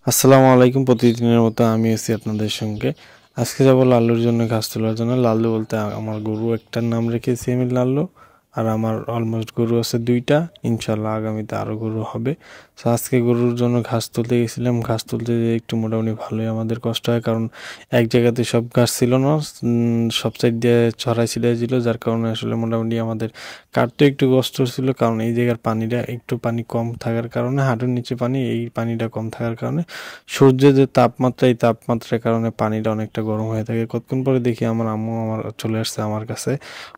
আসসালামু আলাইকুম। প্রতিদিনের মতো আমি আছি আপনাদের সঙ্গে। আজকে যাব লাল্লুর জন্য ঘাস তোলার জন্য। লাল্লু বলতে আমার গরু একটার নাম রেখেছি আমি লাল্লু, আর আমার অলমোস্ট গরু আছে 2টা। ইনশাল্লাহ আগামীতে আরও গরু হবে। তো আজকে গরুর জন্য ঘাস তুলতে গেছিলাম। ঘাস তুলতে যেয়ে একটু মোটামুটি ভালোই আমাদের কষ্ট হয়, কারণ এক জায়গাতে সব ঘাস ছিল না, সব সাইড দিয়ে ছড়াই ছিটাই ছিল, যার কারণে আসলে মোটামুটি আমাদের কাটতে একটু কষ্ট ছিল। কারণ এই জায়গার পানিটা একটু পানি কম থাকার কারণে, হাঁটুর নিচে পানি, এই পানিটা কম থাকার কারণে সূর্যের যে তাপমাত্রা, এই তাপমাত্রার কারণে পানিটা অনেকটা গরম হয়ে থাকে। কতক্ষণ পরে দেখি আমার আম্মু চলে আসছে আমার কাছে।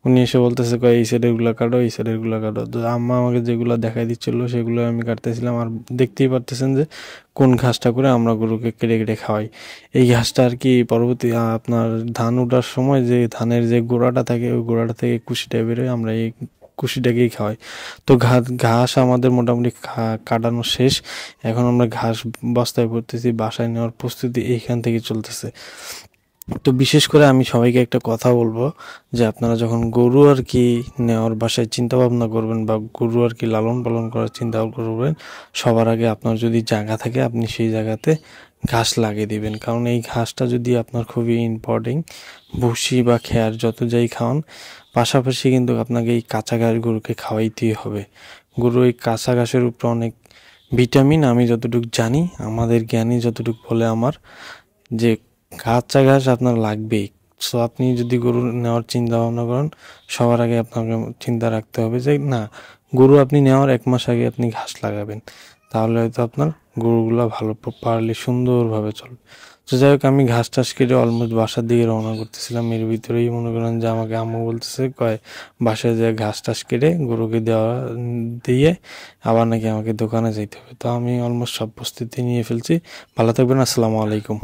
উনি এসে বলতেছে কয় এই সাইডের গুলা কাটো, এই সাইডের গুলা কাটো। তো আম্মা আমাকে যেগুলো দেখাই দিচ্ছিল সেগুলো আমি কাটতেছিলাম। আর দেখতেই পারতেছেন যে কোন ঘাসটা করে আমরা গরুকে কেটে কেটে খাওয়াই। এই ঘাসটা আর কি পরবর্তী আপনার ধান ওঠার সময় যে ধানের যে গোড়াটা থাকে, ওই গোড়াটা থেকে কুশিটা বেরোয়, আমরা এই কুশিটাকেই খাওয়াই। তো ঘাস আমাদের মোটামুটি কাটানো শেষ। এখন আমরা ঘাস বস্তায় ভরতেছি, বাসায় নেওয়ার প্রস্তুতি এইখান থেকে চলতেছে। তো বিশেষ করে আমি সবাইকে একটা কথা বলবো, যে আপনারা যখন গরু আর কি নেওয়ার বাসায় চিন্তা ভাবনা করবেন, বা গরু আর কি লালন পালন করার চিন্তা করবেন, সবার আগে আপনার যদি জায়গা থাকে আপনি সেই জায়গাতে ঘাস লাগিয়ে দিবেন। কারণ এই ঘাসটা যদি আপনার খুবই ইম্পর্টেন্ট, ভুসি বা খেয়ার যত যাই খাওয়ান, পাশাপাশি কিন্তু আপনাকে এই কাঁচা ঘাস গরুকে খাওয়াইতেই হবে। গরু এই কাঁচা ঘাসের উপর অনেক ভিটামিন, আমি যতটুকু জানি, আমাদের জ্ঞানী যতটুকু বলে আমার, যে কাঁচা ঘাস আপনার লাগবেই। সো আপনি যদি গরু নেওয়ার চিন্তা ভাবনা করেন, সবার আগে আপনাকে চিন্তা রাখতে হবে যে না, গরু আপনি নেওয়ার 1 মাস আগে আপনি ঘাস লাগাবেন, তাহলে হয়তো আপনার গরুগুলো ভালো প্রপারলি সুন্দরভাবে চলবে। তো যাই হোক, আমি ঘাস টাস কেটে অলমোস্ট বাসার দিকে রওনা করতেছিলাম। এর ভিতরেই মনে করেন যে আমাকে আম্মু বলতেছে কয় বাসায় যে ঘাস টাস কেটে গরুকে দিয়ে আবার নাকি আমাকে দোকানে যাইতে হবে। তো আমি অলমোস্ট সব প্রস্তুতি নিয়ে ফেলছি। ভালো থাকবেন। আসসালামু আলাইকুম।